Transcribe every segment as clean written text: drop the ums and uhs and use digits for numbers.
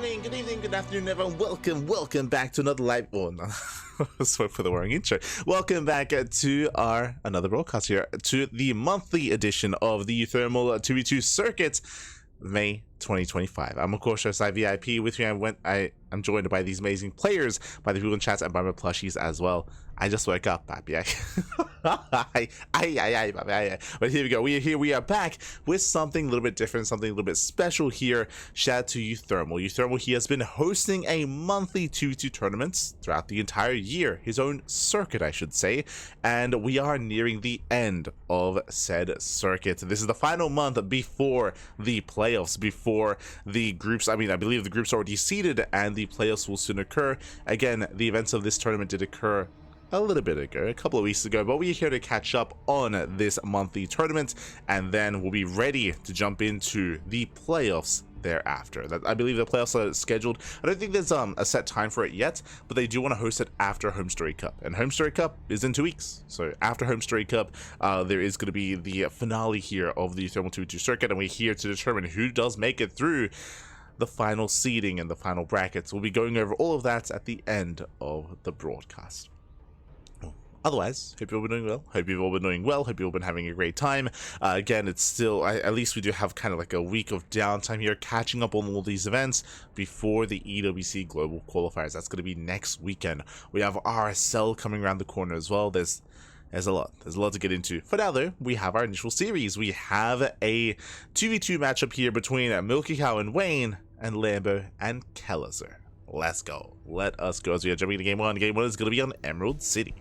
morning, good evening, good afternoon, everyone. Welcome back to another live. Oh, no. Sorry for the wrong intro. Welcome back to our another broadcast here to the monthly edition of the uThermal 2v2 circuit, May 2025. I'm of course your side VIP. With me, I'm joined by these amazing players, by the people in chat, and by my plushies as well. I just woke up, papi. But here we go. We are back with something a little bit different, something a little bit special here. Shout out to uThermal. uThermal, he has been hosting a monthly 2v2 tournaments throughout the entire year. His own circuit, I should say. And we are nearing the end of said circuit. This is the final month before the playoffs, before the groups. I believe the groups are already seeded and the playoffs will soon occur. Again, the events of this tournament did occur a little bit ago, a couple of weeks ago, but we're here to catch up on this monthly tournament, and then we'll be ready to jump into the playoffs thereafter. I believe the playoffs are scheduled. I don't think there's a set time for it yet, but they do want to host it after Home Story Cup, and Home Story Cup is in 2 weeks. So after Home Story Cup, there is going to be the finale here of the uThermal 2v2 circuit, and we're here to determine who does make it through the final seeding and the final brackets. We'll be going over all of that at the end of the broadcast. Otherwise, hope you've all been doing well. Hope you've all been doing well. Hope you've all been having a great time. Again, it's still, at least we do have kind of like a week of downtime here, catching up on all these events before the EWC Global Qualifiers. That's going to be next weekend. We have RSL coming around the corner as well. There's a lot to get into. For now though, we have our initial series. We have a 2v2 matchup here between MilkiCow and Wayne and Lambo and Kelazhur. Let's go. Let us go as we are jumping into game one. Game one is going to be on Emerald City.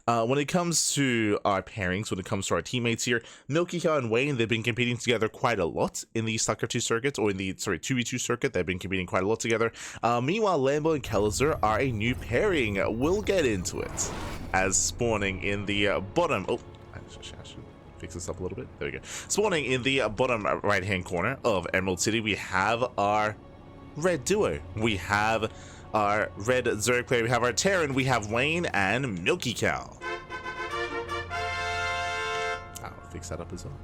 When it comes to our pairings, when it comes to our teammates here, MilkiCow and Wayne, they've been competing together quite a lot in the StarCraft 2 circuit, or in the, 2v2 circuit. They've been competing quite a lot together. Meanwhile, Lambo and Kelazhur are a new pairing. We'll get into it. As spawning in the bottom... Oh, I should fix this up a little bit. There we go. Spawning in the bottom right-hand corner of Emerald City, we have our red duo. We have our red Zerg player, we have our Terran, we have Wayne and MilkiCow. I'll fix that up as well.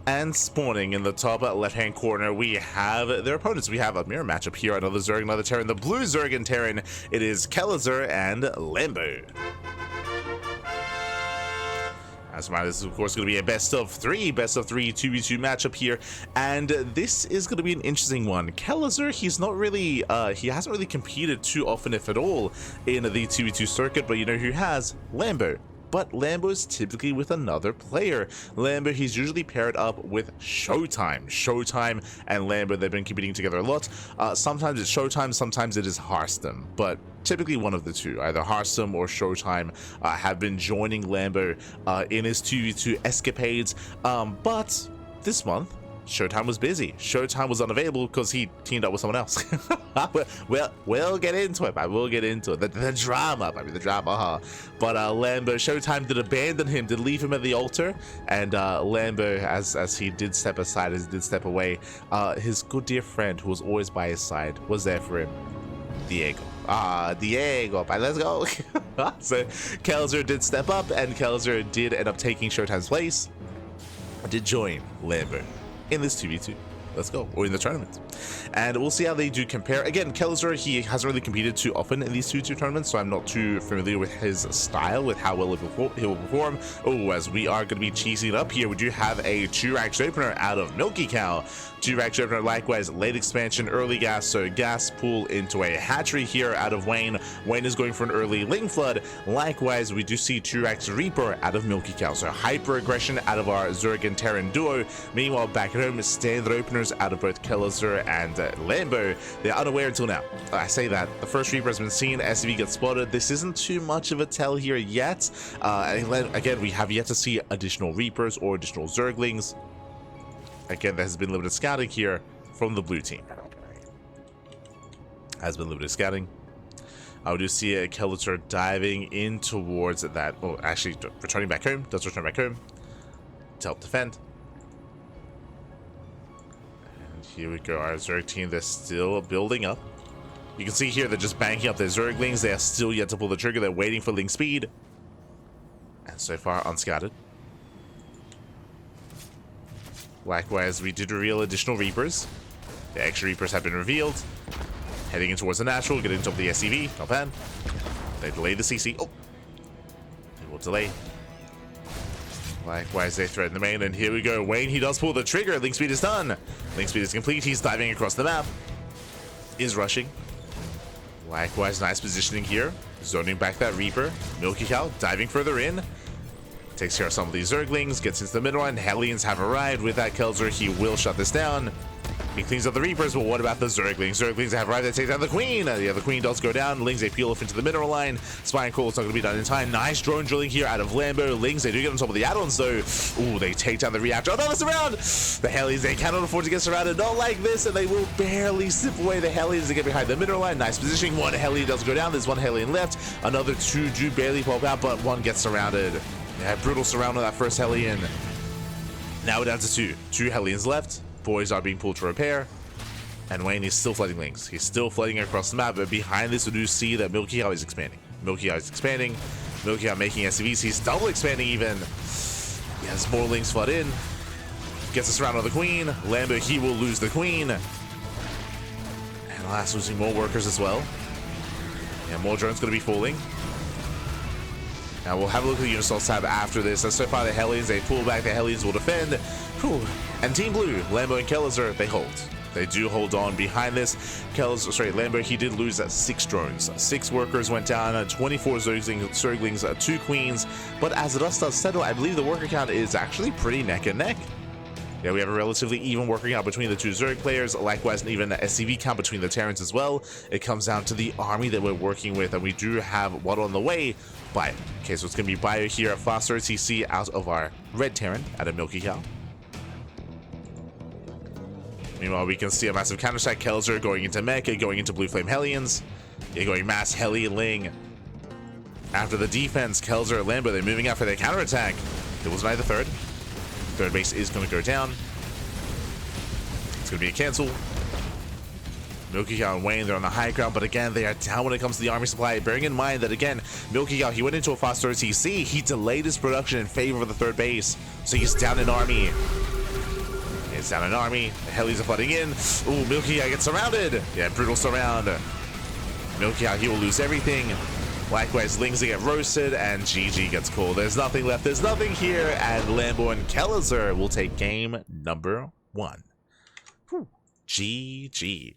And spawning in the top left-hand corner, we have their opponents. We have a mirror matchup here, another Zerg, another Terran, the blue Zerg and Terran. It is Kelazhur and Lambo. As well, this is of course going to be a best of three 2v2 matchup here, and this is going to be an interesting one. Kelazhur, he's not really, he hasn't really competed too often, if at all, in the 2v2 circuit, but you know who has? Lambo. But Lambo's typically with another player. Lambo, he's usually paired up with Showtime. Showtime and Lambo, they've been competing together a lot. Sometimes it's Showtime, sometimes it is Hearthstone, but typically one of the two, either Hearthstone or Showtime, have been joining Lambo in his 2v2 escapades. But this month, Showtime was busy. Showtime was unavailable because he teamed up with someone else. we'll get into it. I will get into it. The drama, the drama, huh? But Lambo, Showtime did abandon him, did leave him at the altar, and Lambo, as he did step aside, as he did step away, his good dear friend, who was always by his side, was there for him. Diego. Diego, let's go. So Kelazhur did step up, and Kelazhur did end up taking Showtime's place. Did join Lambo in this 2v2. Let's go, or in the tournament, and we'll see how they do compare. Again, Kelazhur, he hasn't really competed too often in these 2v2 tournaments, so I'm not too familiar with his style, with how well he will perform. Oh, as we are going to be cheesing it up here, we do have a 2-rack opener out of MilkiCow. 2-rack opener, likewise, late expansion, early gas, so gas pool into a hatchery here out of Wayne. Wayne is going for an early Ling Flood. Likewise, we do see 2-rack Reaper out of MilkiCow, so hyper aggression out of our Zerg and Terran duo. Meanwhile, back at home, standard openers out of both Kelazhur and Lambo. They're unaware until now. I say that the first Reaper has been seen, SCV gets spotted. This isn't too much of a tell here yet. Again, we have yet to see additional Reapers or additional Zerglings. Again, there has been limited scouting here from the blue team. Has been limited scouting. I do see Kelazhur diving in towards that. Oh, actually, returning back home. Does return back home to help defend. Here we go, our Zerg team, they're still building up. You can see here, they're just banking up their Zerglings. They are still yet to pull the trigger. They're waiting for Ling speed. And so far, unscattered. Likewise, we did reveal additional Reapers. The extra Reapers have been revealed. Heading in towards the natural, getting top of the SCV. Not bad. They delay the CC. Oh! They will delay. Likewise, they threaten the main, and here we go. Wayne, he does pull the trigger. Link speed is done. Link speed is complete. He's diving across the map. Is rushing. Likewise, nice positioning here. Zoning back that Reaper. MilkiCow diving further in. Takes care of some of these Zerglings. Gets into the middle line. Hellions have arrived. With that Kelazhur, he will shut this down. He cleans up the Reapers, but what about the Zerglings? Zerglings have arrived. They take down the Queen. Yeah, the Queen does go down. Lings, they peel off into the mineral line. Spy and Call is not going to be done in time. Nice drone drilling here out of Lambo. Lings, they do get on top of the add-ons, though. Ooh, they take down the reactor. Oh, no, it's around! The Hellions, they cannot afford to get surrounded. Not like this, and they will barely sip away the Hellions to get behind the mineral line. Nice positioning. One Hellion does go down. There's one Hellion left. Another two do barely pop out, but one gets surrounded. Yeah, brutal surround on that first Hellion. Now we're down to two. Two Hellions left. Boys are being pulled to repair. And Wayne is still flooding Lings. He's still flooding across the map, but behind this we do see that MilkiCow is expanding. MilkiCow is expanding. MilkiCow making SCVs. He's double expanding even. He has more Lings flood in. Gets us around on the Queen. Lambo, he will lose the Queen. And last, losing more workers as well. Yeah, more drones going to be falling. Now we'll have a look at the Unisol tab after this. And so far the Hellions, they pull back. The Hellions will defend. Whew. And Team Blue, Lambo and Kelazhur, they hold. They do hold on behind this. Lambo, he did lose 6 drones. 6 workers went down, 24 Zerglings, 2 Queens. But as the dust does settle, I believe the worker count is actually pretty neck and neck. Yeah, we have a relatively even worker count between the 2 Zerg players. Likewise, and even an SCV count between the Terrans as well. It comes down to the army that we're working with, and we do have one on the way. Bio. Okay, so it's going to be Bio here at faster TC out of our red Terran at a MilkiCow. Meanwhile, we can see a massive counterattack. Kelazhur going into Mecha, going into Blue Flame Hellions. Yeah, going mass Hellion Ling. After the defense, Kelazhur and Lambo, they're moving out for their counterattack. It was neither third. Third base is going to go down. It's going to be a cancel. MilkiCow and Wayne, they're on the high ground, but again, they are down when it comes to the army supply. Bearing in mind that, again, MilkiCow, he went into a fast TC. He delayed his production in favor of the third base, so he's down in army. It's down an army. The Hellies are flooding in. Ooh, MilkiCow gets surrounded. Yeah, brutal surround. MilkiCow, he will lose everything. Likewise, Lings get roasted, and GG gets called. There's nothing left. There's nothing here, and Lambo and Kelazhur will take game number 1. Whew. GG.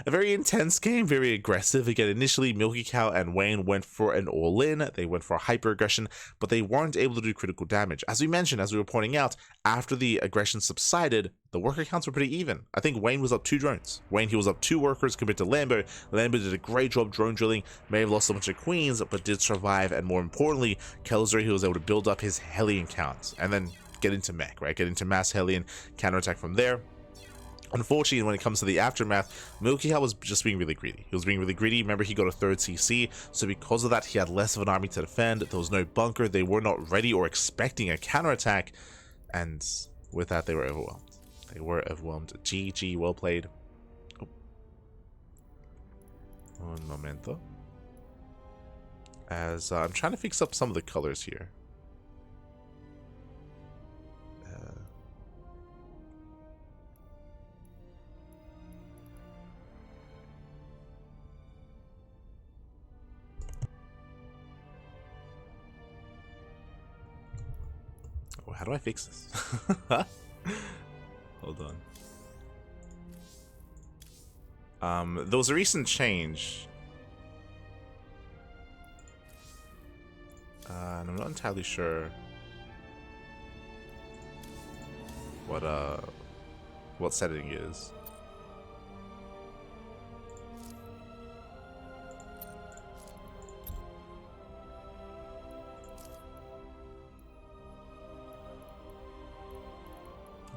A very intense game, very aggressive. Again, initially, MilkiCow and Wayne went for an all-in. They went for hyper aggression, but they weren't able to do critical damage. As we mentioned, as we were pointing out, after the aggression subsided, the worker counts were pretty even. I think Wayne was up 2 drones. Wayne, he was up 2 workers compared to Lambo. Lambo did a great job drone drilling, may have lost a bunch of Queens, but did survive. And more importantly, Kelazhur, he was able to build up his Hellion counts and then get into mech, right? Get into mass Hellion, counterattack from there. Unfortunately, when it comes to the aftermath, MilkiCow was just being really greedy. He was being really greedy. Remember, he got a 3rd CC, so because of that, he had less of an army to defend. There was no bunker. They were not ready or expecting a counterattack, and with that, they were overwhelmed. They were overwhelmed. GG, well played. Oh. Un momento. As I'm trying to fix up some of the colors here. How do I fix this? Hold on. There was a recent change. And I'm not entirely sure what setting it is.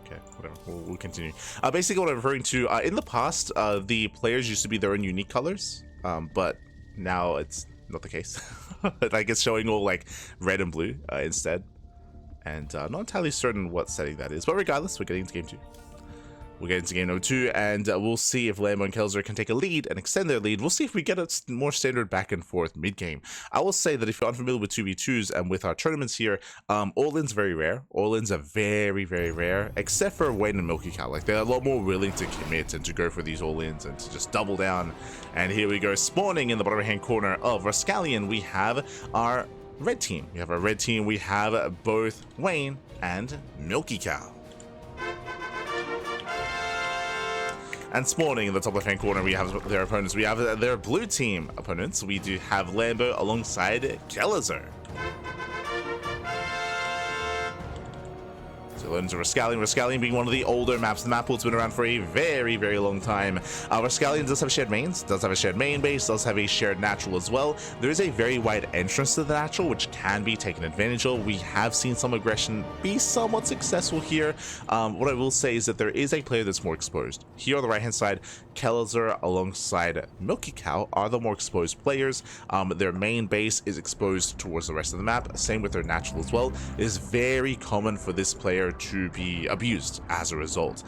Okay, whatever. We'll continue. Basically, what I'm referring to, in the past, the players used to be their own unique colors, but now it's not the case. Like, it's showing all, like, red and blue instead. And I'm not entirely certain what setting that is, but regardless, we're getting into game 2. We'll get into game number 2, and we'll see if Lambo and Kelazhur can take a lead and extend their lead. We'll see if we get a more standard back and forth mid-game. I will say that if you're unfamiliar with 2v2s and with our tournaments here, all-in's very rare. All-in's are very, very rare, except for Wayne and MilkiCow. Like, they're a lot more willing to commit and to go for these all-ins and to just double down. And here we go, spawning in the bottom right-hand corner of Rascallion, we have our red team. We have our red team. We have both Wayne and MilkiCow. And spawning in the top left-hand corner, we have their opponents. We have their blue team opponents. We do have Lambo alongside Kelazhur. So learn to Rascallion. Rascallion being one of the older maps. The map pool's been around for a very, very long time. Rascallion does have shared mains, does have a shared main base, does have a shared natural as well. There is a very wide entrance to the natural, which can be taken advantage of. We have seen some aggression be somewhat successful here. What I will say is that there is a player that's more exposed. Here on the right-hand side, Kelazhur alongside MilkiCow are the more exposed players. Their main base is exposed towards the rest of the map. Same with their natural as well. It is very common for this player to be abused as a result,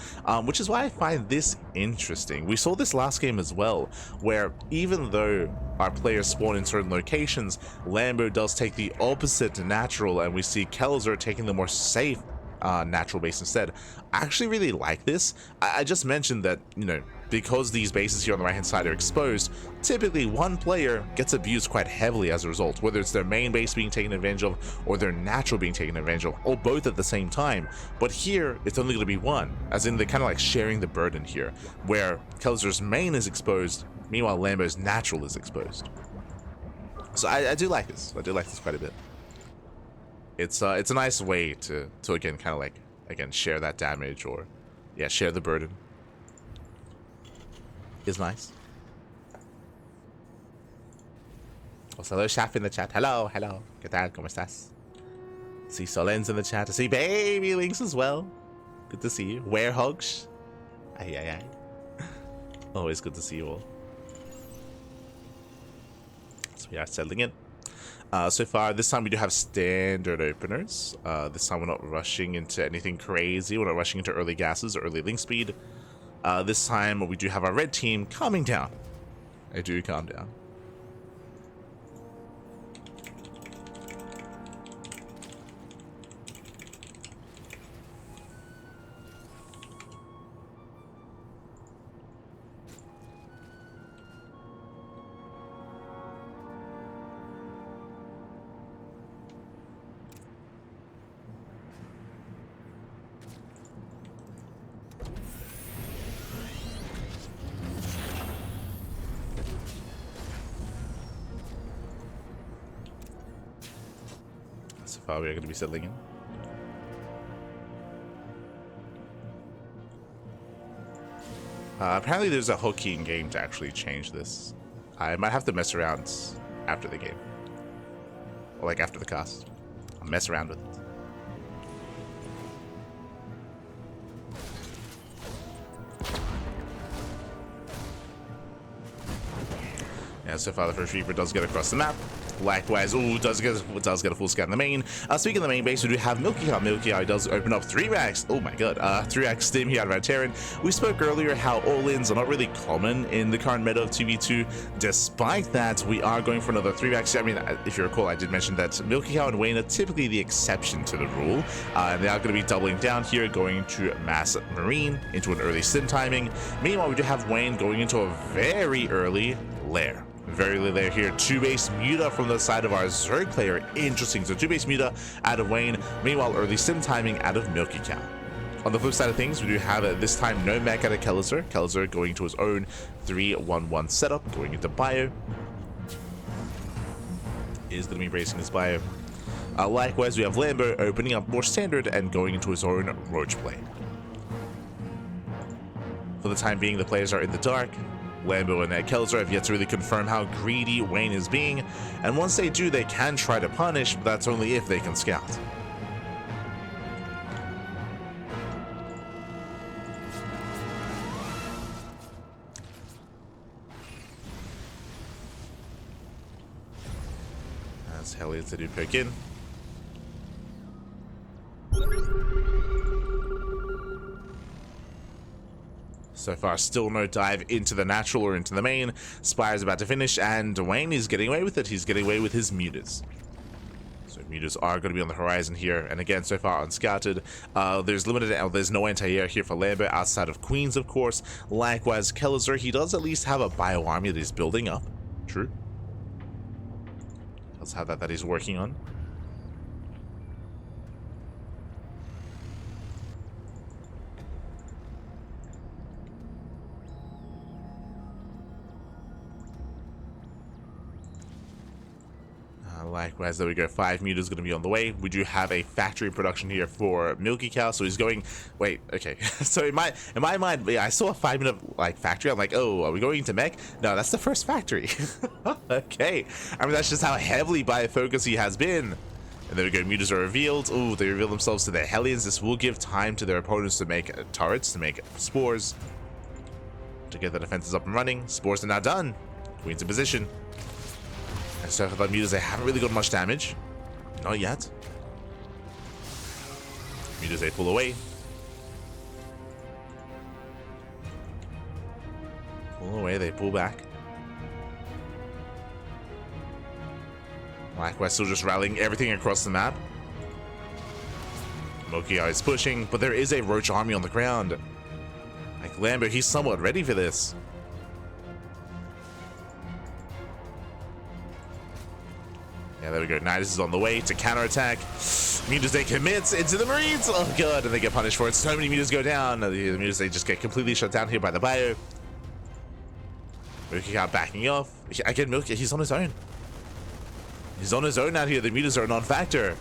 which is why I find this interesting. We saw this last game as well, where even though our players spawn in certain locations, Lambo does take the opposite natural, and we see Kelazhur taking the more safe natural base instead. I actually really like this. I just mentioned that, you know, because these bases here on the right hand side are exposed, typically one player gets abused quite heavily as a result, whether it's their main base being taken advantage of or their natural being taken advantage of, or both at the same time. But here it's only going to be one, as in they're kind of like sharing the burden here, where Kelazhur's main is exposed, meanwhile Lambo's natural is exposed. So I do like this. I do like this quite a bit. It's a nice way to again kind of like share that damage, or yeah, share the burden. Is nice. Also, hello Shaf in the chat. Hello. ¿Qué tal? ¿Cómo estás? See Solens in the chat. I see Baby Links as well. Good to see you. Werehogs. Ay. Always good to see you all. So we are settling in. So far, this time we do have standard openers. This time we're not rushing into anything crazy. We're not rushing into early gases or early link speed. This time we do have our red team calming down. They do calm down. So far, we are going to be settling in. Apparently, there's a hotkey in game to actually change this. I might have to mess around after the game, or like after the cast. I'll mess around with it. Yeah, so far the first Reaper does get across the map. Likewise, does get a full scan in the main. Speaking of the main base, we do have MilkiCow. MilkiCow does open up 3 racks. Oh my god, 3 racks stim here out of our Terran. We spoke earlier how all-ins are not really common in the current meta of 2v2. Despite that, we are going for another 3 racks. I mean, if you recall, I did mention that MilkiCow and Wayne are typically the exception to the rule. And they are going to be doubling down here, going to Mass Marine into an early stim timing. Meanwhile, we do have Wayne going into a very early lair. Very early layer here. 2-base Muta from the side of our Zerg player. Interesting. So 2-base Muta out of Wayne. Meanwhile, early sim timing out of MilkiCow. On the flip side of things, we do have this time no mech out of Kelazhur. Kelazhur going to his own 3-1-1 setup, going into bio. Is going to be bracing his bio. Likewise, we have Lambo opening up more standard and going into his own roach play. For the time being, the players are in the dark. Lambo and Kelazhur have yet to really confirm how greedy Wayne is being, and once they do, they can try to punish, but that's only if they can scout. As Hellions do poke in. So far, still no dive into the natural or into the main. Spire's about to finish, and Wayne is getting away with it. He's getting away with his mutas. So mutas are going to be on the horizon here, and again, so far unscouted. There's no anti-air here for Lambo outside of Queens, of course. Likewise, Kelazhur, he does at least have a bio army that he's building up. True. Does have that he's working on. Likewise, there we go. 5 mutas going to be on the way. We do have a factory production here for MilkiCow, so he's going. Wait, okay. So in my mind, yeah, I saw a 5-minute factory. I'm like, oh, are we going to mech? No, that's the first factory. Okay, I mean that's just how heavily biofocus he has been. And there we go. Mutas are revealed. Oh, they reveal themselves to their Hellions. This will give time to their opponents to make turrets, to make spores, to get the defenses up and running. Spores are now done. Queen's in position. And so for the mutas, they haven't really got much damage. Not yet. Mutas, they pull away. Pull away, they pull back. Likewise, still just rallying everything across the map. MilkiCow is pushing, but there is a roach army on the ground. Like Lambo, he's somewhat ready for this. Yeah, there we go. Nidus is on the way to counterattack. Mutas, they commit into the Marines. Oh, God. And they get punished for it. So many mutas go down. The mutas, they just get completely shut down here by the bio. MilkiCow backing off. Again, MilkiCow, he's on his own. He's on his own out here. The mutas are a non-factor.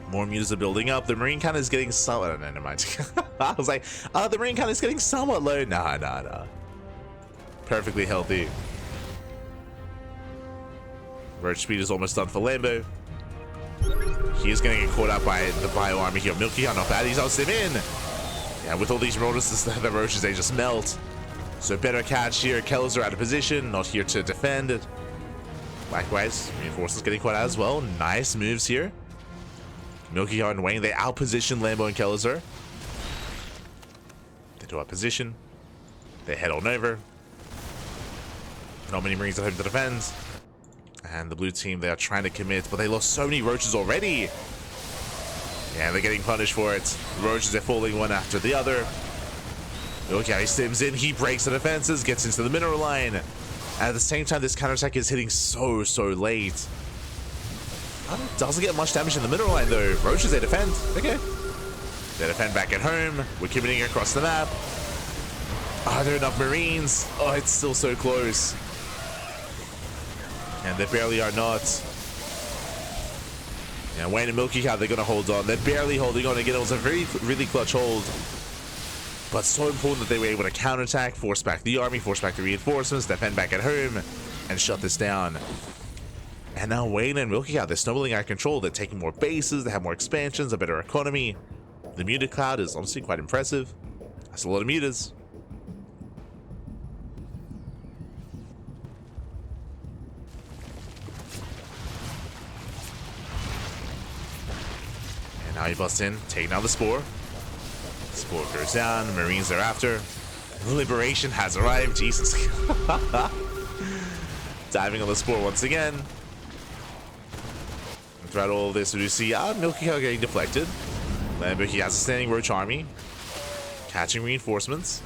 More mutas are building up. The Marine count is getting somewhat. No, never mind. I was like, the Marine count is getting somewhat low. Nah. Perfectly healthy. Roach speed is almost done for Lambo. He is going to get caught out by the bio army here. MilkiCow, not bad. He's outs him in. Yeah, with all these roaches, the roaches, they just melt. So better catch here. Kelazhur out of position, not here to defend it. Likewise, reinforcements getting caught out as well. Nice moves here. MilkiCow and Wayne, they outposition Lambo and Kelazhur. They do outposition. They head on over. Not many Marines at home to defend. And the blue team, they are trying to commit, but they lost so many roaches already. Yeah, they're getting punished for it. The roaches are falling one after the other. MilkiCow, he stims in, he breaks the defenses, gets into the mineral line. And at the same time, this counterattack is hitting so late. Doesn't get much damage in the mineral line though. Roaches, they defend. Okay. They defend back at home. We're committing across the map. Are there enough Marines? Oh, it's still so close. And they barely are not. Yeah, Wayne and MilkiCow, they're going to hold on. They're barely holding on. Again, it was a really clutch hold. But so important that they were able to counterattack, force back the army, force back the reinforcements, defend back at home, and shut this down. And now Wayne and MilkiCow, they're snowballing out of control. They're taking more bases, they have more expansions, a better economy. The muta cloud is honestly quite impressive. That's a lot of mutas. Now he busts in, taking down the Spore. Spore goes down, Marines are after. Liberation has arrived, Jesus. Diving on the Spore once again. And throughout all of this, we do see MilkiCow getting deflected. Lambo, he has a standing roach army. Catching reinforcements.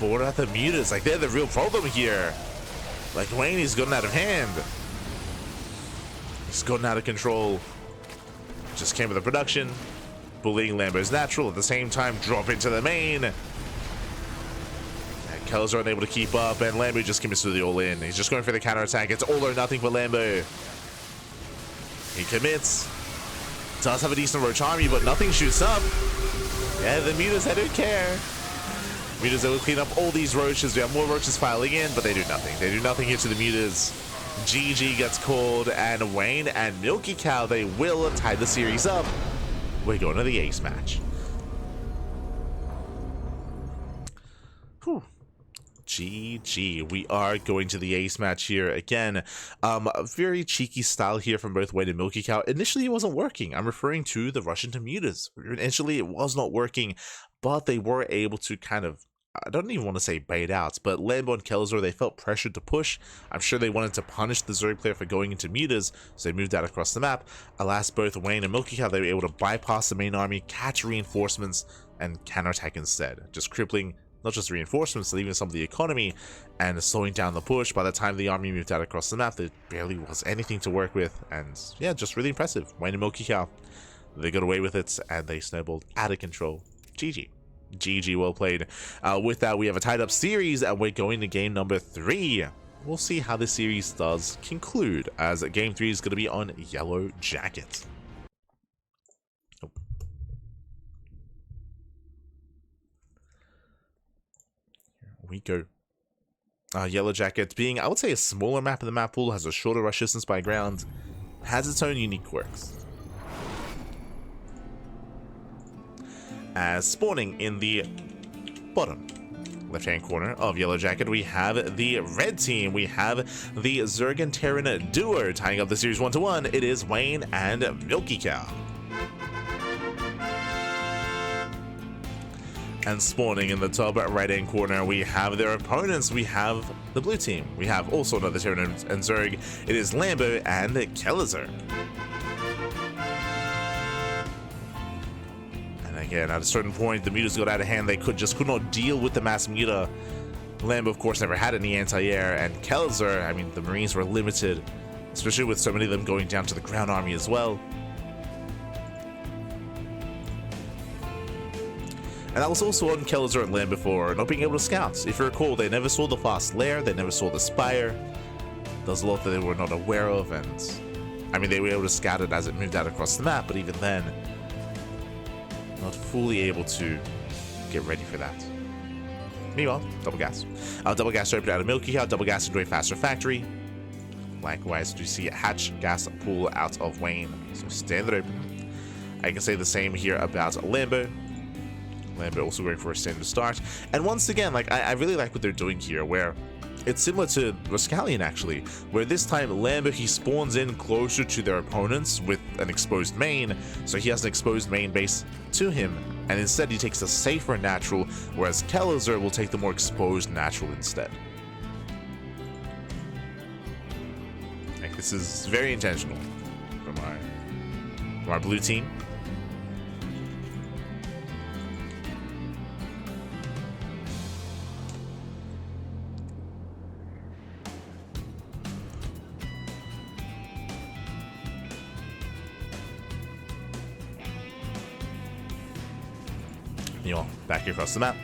But what about the mutas? Like, they're the real problem here. Like, Wayne, he's gotten out of hand. He's gotten out of control. Just came with the production, bullying Lambo's natural, at the same time drop into the main. And Kelazhur unable to keep up, and Lambo just commits to the all-in. He's just going for the counterattack. It's all or nothing for Lambo. He commits. Does have a decent roach army, but nothing shoots up. Yeah, the mutas, they don't care. Mutas, they will clean up all these roaches. We have more roaches filing in, but they do nothing. They do nothing here to the mutas. GG gets called, and Wayne and MilkiCow, they will tie the series up. We're going to the ace match. Whew. GG. We are going to the ace match here again. A very cheeky style here from both Wayne and MilkiCow. Initially, it wasn't working. I'm referring to the Russian to mutas. Initially, it was not working, but they were able to kind of, I don't even want to say bait out, but Lambo and Kelazhur, they felt pressured to push. I'm sure they wanted to punish the Zerg player for going into mutas, so they moved out across the map. Alas, both Wayne and MilkiCow, they were able to bypass the main army, catch reinforcements, and counterattack instead, just crippling not just reinforcements, but even some of the economy, and slowing down the push. By the time the army moved out across the map, there barely was anything to work with, and yeah, just really impressive. Wayne and MilkiCow, they got away with it, and they snowballed out of control. GG. GG, well played. With that, we have a tied up series, and we're going to game number 3. We'll see how this series does conclude, as game 3 is going to be on Yellow Jacket. Oh. Here we go. Yellow Jacket being, I would say, a smaller map in the map pool, has a shorter rush distance by ground, has its own unique quirks. As spawning in the bottom left-hand corner of Yellow Jacket, we have the red team. We have the Zerg and Terran duo tying up the series 1-1. It is Wayne and MilkiCow. And spawning in the top right-hand corner, we have their opponents. We have the blue team. We have also another Terran and Zerg. It is Lambo and Kelazhur. Again, at a certain point, the mutas got out of hand. They could not deal with the mass muta. Lambo, of course, never had any anti-air, and Kelazhur, I mean, the Marines were limited, especially with so many of them going down to the ground army as well. And that was also on Kelazhur and Lambo for not being able to scout. If you recall, they never saw the fast lair, they never saw the spire. There's a lot that they were not aware of, and I mean, they were able to scout it as it moved out across the map, but even then, not fully able to get ready for that. Meanwhile, double gas. Double gas opened out of MilkiCow, double gas into a faster factory. Likewise, we see a hatch gas pool out of Wayne. So standard open. I can say the same here about Lambo. Lambo also going for a standard start. And once again, like I really like what they're doing here, where it's similar to Rascallion actually, where this time Lambo, he spawns in closer to their opponents with an exposed main, so he has an exposed main base to him, and instead he takes a safer natural, whereas Kelazhur will take the more exposed natural instead. Like, this is very intentional from our blue team. Back here across the map,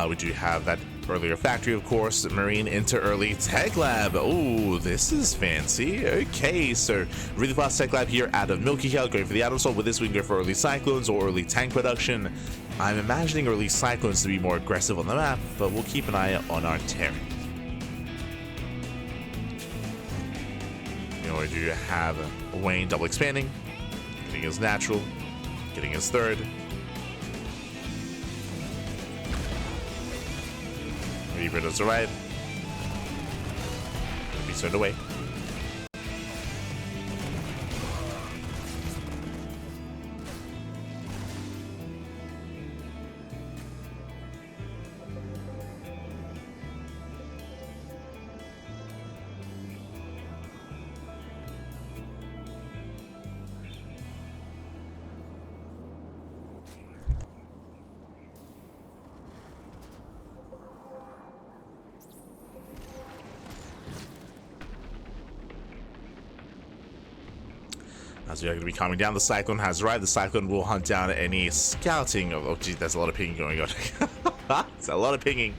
we do have that earlier factory, of course. Marine into early tech lab. Oh, this is fancy. Okay, so really fast tech lab here out of MilkiCow, going for the atom assault. With this, we can go for early cyclones or early tank production. I'm imagining early cyclones to be more aggressive on the map, but we'll keep an eye on our Terran. We do have Wayne double expanding, getting his natural, getting his third. Reaper does arrive. Be turned away. As we are going to be calming down, the Cyclone has arrived. The Cyclone will hunt down any scouting of... Oh, geez, there's a lot of pinging going on. It's a lot of pinging.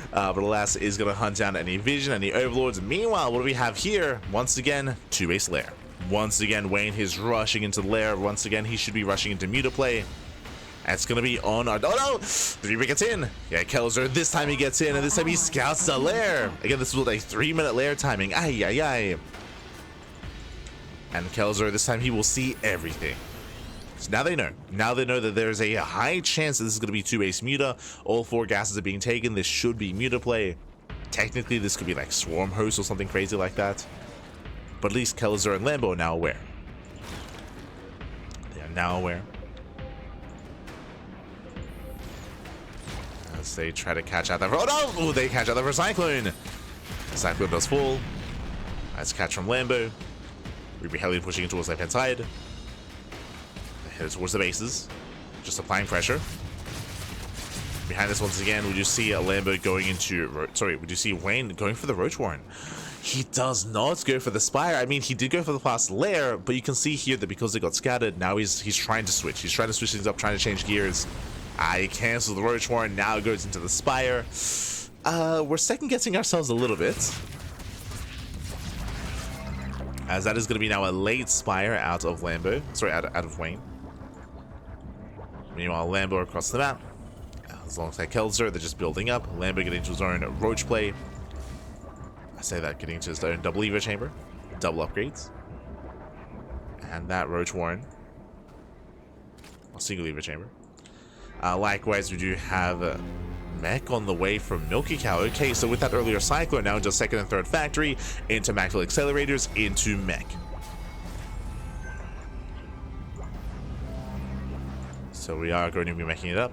But alas, is going to hunt down any vision, any overlords. Meanwhile, what do we have here? Once again, two-base lair. Once again, Wayne is rushing into the lair. Once again, he should be rushing into muta play. And it's going to be on our... Oh, no! The Reaper gets in. Yeah, Kelazhur, this time he gets in, and this time he scouts the lair. Again, this was a 3-minute lair timing. Ay, ay, ay. And Kelazhur, this time he will see everything. So now they know. Now they know that there's a high chance that this is going to be two-base muta. All 4 gases are being taken. This should be muta play. Technically, this could be like Swarm Host or something crazy like that. But at least Kelazhur and Lambo are now aware. They are now aware. as they try to catch out that. Oh no! Oh, they catch out the first Cyclone. Cyclone does fall. Nice catch from Lambo. We'll be heavily pushing towards left hand side. Headed towards the bases. Just applying pressure. Behind this once again, we do see a Lambo going into... Sorry, we do see Wayne going for the Roach Warren. He does not go for the Spire. I mean, he did go for the fast lair, but you can see here that because they got scattered, now he's trying to switch. He's trying to switch things up, trying to change gears. He cancels the Roach Warren, now goes into the Spire. We're second guessing ourselves a little bit, as that is going to be now a late Spire out of Lambo. Sorry, out of Wayne. Meanwhile, Lambo across the map. As long as that Kelazhur, they're just building up. Lambo getting into his own Roach play. I say that, getting into his own double Evo chamber. Double upgrades. And that Roach Warren. A single Evo chamber. Likewise, we do have mech on the way from MilkiCow. Okay, so with that earlier Cyclone, now into second and third factory, into Maxwell accelerators, into mech. So we are going to be making it up.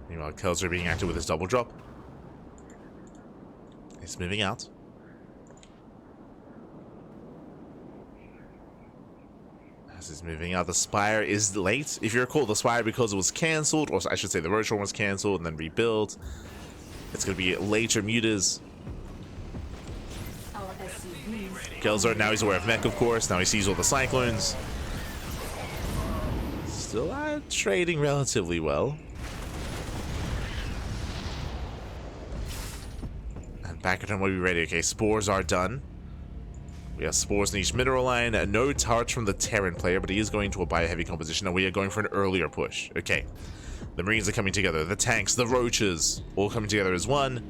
Meanwhile, Kelazhur being active with his double drop. He's moving out. As he's moving out, the Spire is late. If you recall, the Spire, because it was cancelled, or I should say the Roach Warren was cancelled and then rebuilt, it's going to be later mutas. Kelazhur, now he's aware of mech, of course. Now he sees all the Cyclones. Still trading relatively well. And back at home, we'll be ready. Okay, spores are done. We have spores in each mineral line. No touch from the Terran player, but he is going to a bio-heavy composition, and we are going for an earlier push. Okay. The Marines are coming together. The tanks, the Roaches, all coming together as one.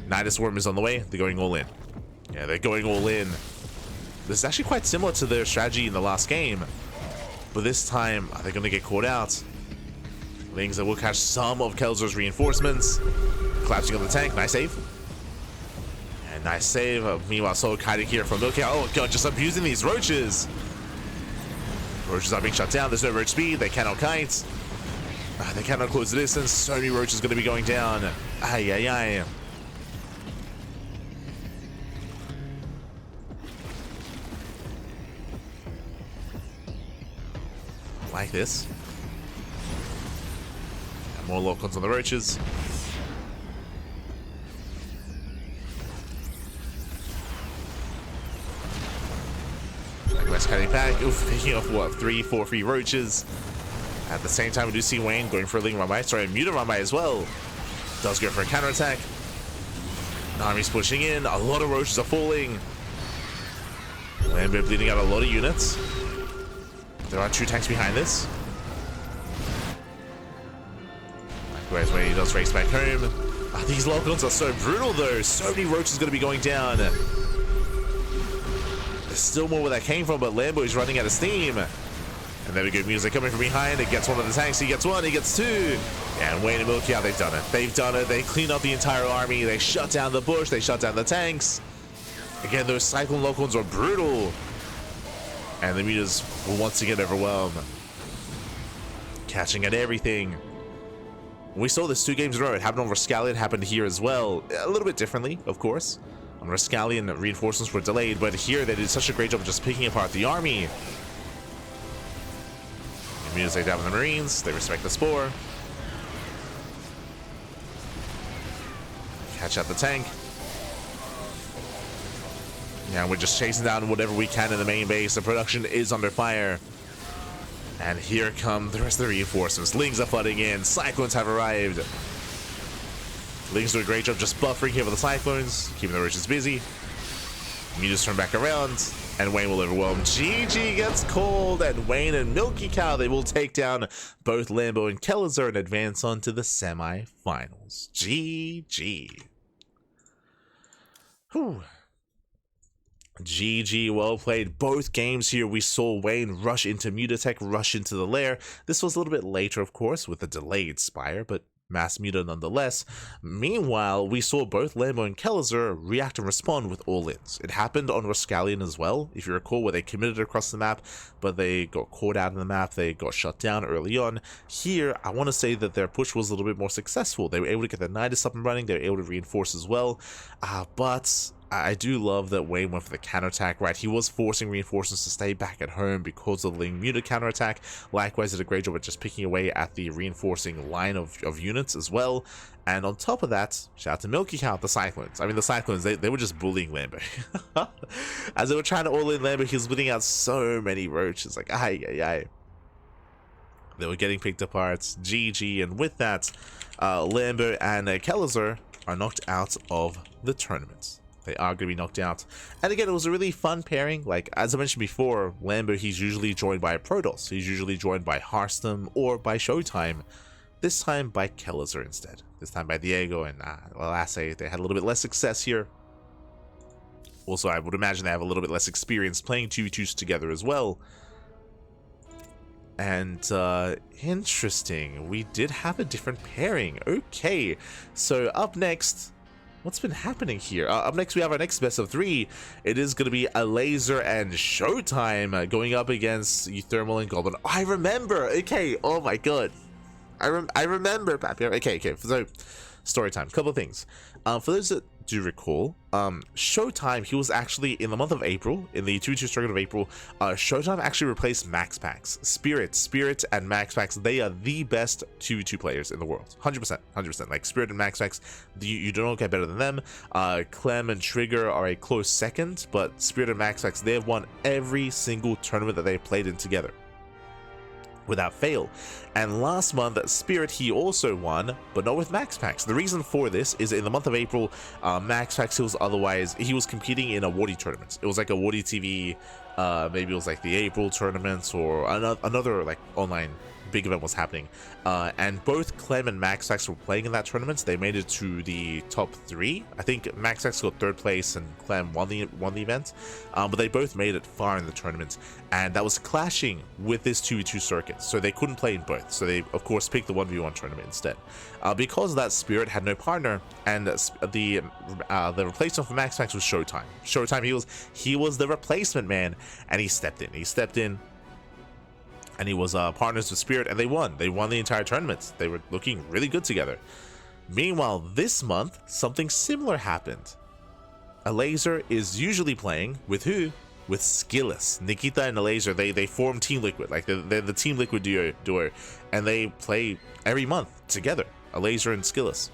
Nidus Worm is on the way. They're going all in. Yeah, they're going all in. This is actually quite similar to their strategy in the last game. But this time, are they going to get caught out? Lings that will catch some of Kelazhur's reinforcements. Collapsing on the tank. Nice save. And nice save. Meanwhile, so kiting here from MilkiCow. Oh god, just abusing these Roaches. Roaches are being shut down. There's no Roach speed. They cannot kite. They cannot close the distance. So many Roaches going to be going down. Ay, ay, ay. Like this. And more lock-ons on the Roaches. West cutting back. Oof, picking off what? 4 free Roaches. At the same time, we do see Wayne going for a Ling Rambai. Sorry, Muta Rambai as well. Does go for a counterattack. Nami's pushing in. A lot of Roaches are falling. Lambo bleeding out a lot of units. There are 2 tanks behind this. Likewise, when he does race back home. These lock-ons are so brutal though. So many Roaches going to be going down. There's still more where that came from, but Lambo is running out of steam. And there we go, music coming from behind. It gets one of the tanks. He gets 1, he gets 2. And Wayne and MilkiCow, they've done it. They've done it. They clean up the entire army. They shut down the bush. They shut down the tanks. Again, those Cyclone lock-ons are brutal. And the mutas will once again overwhelm. Catching at everything. We saw this 2 games in a row. It happened on Rascallion, happened here as well. A little bit differently, of course. On Rascallion, reinforcements were delayed, but here they did such a great job of just picking apart the army. The mutas lay down with the Marines. They respect the Spore. Catch out the tank. Yeah, we're just chasing down whatever we can in the main base. The production is under fire. And here come the rest of the reinforcements. Lings are flooding in. Cyclones have arrived. Lings do a great job just buffering here for the Cyclones, keeping the Roaches busy. Mutas turn back around, and Wayne will overwhelm. GG gets called, and Wayne and MilkiCow, they will take down both Lambo and Kelazhur and advance on to the semi-finals. GG. Whew. GG, well played. Both games here, we saw Wayne rush into Mutatech, rush into the lair. This was a little bit later, of course, with a delayed Spire, but mass meter nonetheless. Meanwhile, we saw both Lambo and Kelazhur react and respond with all-ins. It happened on Rascallion as well, if you recall, where they committed across the map, but they got caught out of the map, they got shut down early on. Here, I want to say that their push was a little bit more successful. They were able to get the Nidus up and running, they were able to reinforce as well, but I do love that Wayne went for the counterattack, right? He was forcing reinforcements to stay back at home because of the Ling muted counterattack. Likewise, did a great job at just picking away at the reinforcing line of units as well. And on top of that, shout out to MilkiCow, the Cyclones. I mean, the Cyclones, they were just bullying Lambo. As they were trying to all-in Lambo, he was winning out so many roaches. Like, ay. They were getting picked apart. GG. And with that, Lambo and Kelazhur are knocked out of the tournament. They are going to be knocked out. And again, it was a really fun pairing. Like, as I mentioned before, Lambo, he's usually joined by Protoss. He's usually joined by Hearthstone or by Showtime. This time by Kelazhur instead. This time by Diego. And, well, I say they had a little bit less success here. Also, I would imagine they have a little bit less experience playing 2v2s together as well. And, interesting. We did have a different pairing. Okay. So, up next, what's been happening here? Up next, we have our next best of 3. It is going to be a Laser and Showtime going up against uThermal and Goblin. Oh, I remember. Okay. Oh my god. I remember. Okay. So, story time. Couple of things. For those that do recall, Showtime, he was actually in the month of April, in the 2v2 circuit of April, Showtime actually replaced MaxPax. Spirit and MaxPax, they are the best 2v2 players in the world. 100%. Like, Spirit and MaxPax, you don't get better than them. Clem and Trigger are a close second, but Spirit and MaxPax, they have won every single tournament that they've played in together, without fail. And last month, Spirit, he also won, but not with MaxPax. The reason for this is in the month of April, MaxPax, he was competing in a Wardy tournament. It was like a Wardy TV, maybe it was like the April tournament or another like online big event was happening. And both Clem and MaxPax were playing in that tournament. They made it to the top 3. I think MaxPax got 3rd place and Clem won the event. But they both made it far in the tournament. And that was clashing with this 2v2 circuit. So they couldn't play in both. So they, of course, picked the 1v1 tournament instead. Because of that, Spirit had no partner. And the replacement for MaxPax was Showtime. Showtime, he was the replacement man. And he stepped in. And he was partners with Spirit, and they won. They won the entire tournament. They were looking really good together. Meanwhile, this month, something similar happened. A Laser is usually playing with who? With Skillous. Nikita and a Laser, they form Team Liquid. Like, they're the Team Liquid duo. And they play every month together. A Laser and Skillous.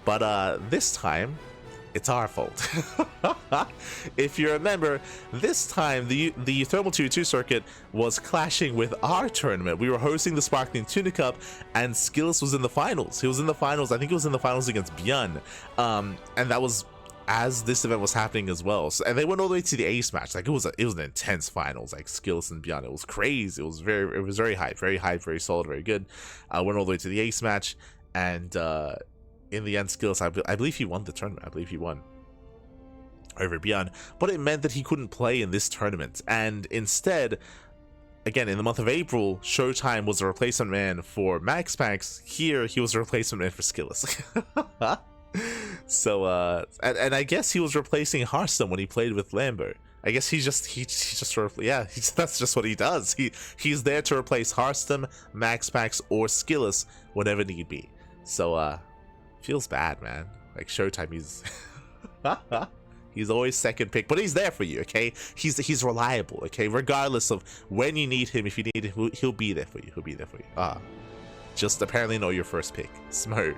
But this time, it's our fault. If you remember, this time the uThermal 2v2 circuit was clashing with our tournament. We were hosting the Sparkling Tuna Cup, and Skillous was in the finals. He was in the finals. I think he was in the finals against Björn. And that was as this event was happening as well. So, and they went all the way to the ace match. Like, it was an intense finals. Like, Skillous and Björn, it was crazy. It was very hype, very solid, very good. Went all the way to the ace match, and in the end, Skillous, I believe he won the tournament. I believe he won over Björn, but it meant that he couldn't play in this tournament. And instead, again, in the month of April, Showtime was a replacement man for MaxPax. Here, he was a replacement man for Skillous. So, and I guess he was replacing Hearthstone when he played with Lambo. I guess that's just what he does. He's there to replace Hearthstone, MaxPax, or Skillous whenever need be. So, feels bad, man. Like, Showtime, he's always second pick, but he's there for you, okay? He's reliable, okay? Regardless of when you need him, if you need him, he'll be there for you. Just apparently not your first pick. Smurge.